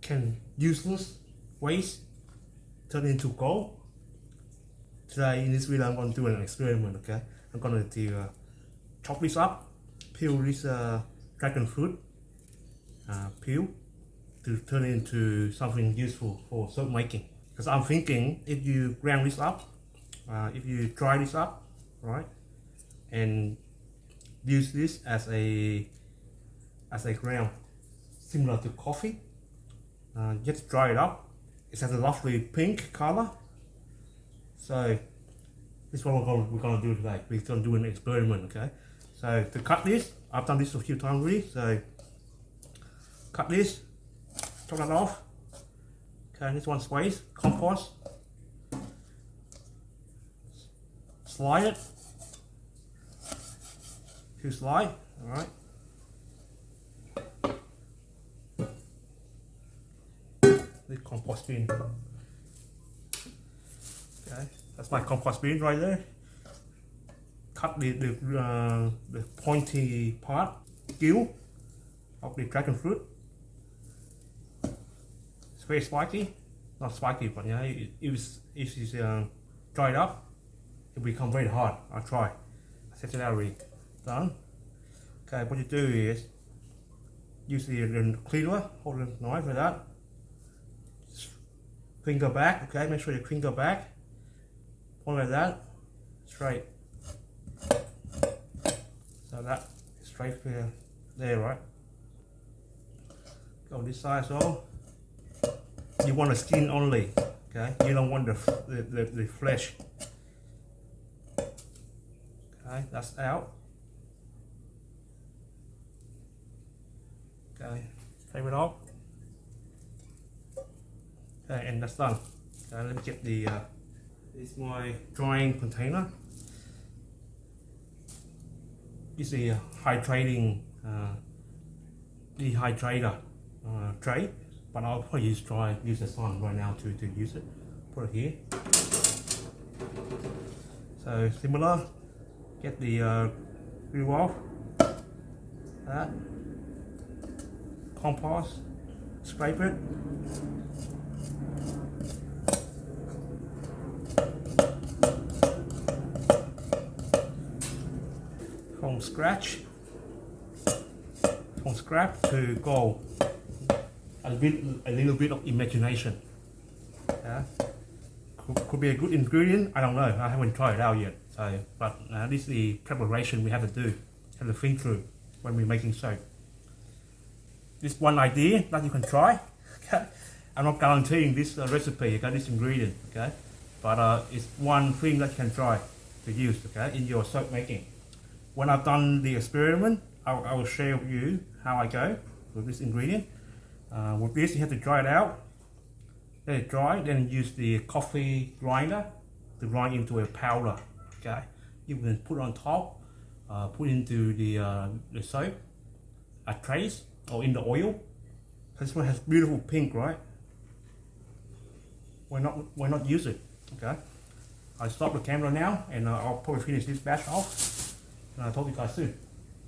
can useless waste turn into gold. Today in this video I'm going to do an experiment. Okay, I'm going to chop this up, peel this dragon fruit peel to turn it into something useful for soap making. Because I'm thinking if you grind this up, if you dry this up, right, and use this as a ground similar to coffee, just dry it up. It has a lovely pink color. So this is what we're gonna do today. We're gonna do an experiment. Okay, so to cut this, I've done this a few times already. So cut this, chop that off. Okay, this one space, compost. Slide it. To slide, all right. The compost bin. Okay, that's my compost bin right there. Cut the pointy part, gill of the dragon fruit. It's very spiky, not spiky, but yeah, if it's dried up, it will become very hard. I'll try. I set it out already. Done. Okay, what you do is use the cleaner, hold the knife like that. Finger back, okay, make sure you finger back. Point like that, straight. So that straight there, right? Go this side as well. You want the skin only, okay? You don't want the flesh. Okay, that's out. Okay, take it off. Okay, and that's done. Okay, let me get the this is my drying container. It's a hydrating dehydrator tray, but I'll probably use the sun right now to use it. Put it here. So similar. Get the glue off. That compost. Scrape it. From scrap to gold. A little bit of imagination. Yeah. Could be a good ingredient. I don't know. I haven't tried it out yet. So, but this is the preparation we have to do, have to think through when we're making soap. This one idea that you can try. Okay. I'm not guaranteeing this recipe. Okay, this ingredient. Okay, but it's one thing that you can try to use. Okay, in your soap making. When I've done the experiment, I will share with you how I go with this ingredient. With this, you have to dry it out. Let it dry, then use the coffee grinder to grind into a powder. Okay, you can put it on top, put into the soap, a trace, or in the oil. This one has beautiful pink, right? Why not use it? Okay, I'll stop the camera now, and I'll probably finish this batch off. And I'll talk to you guys soon.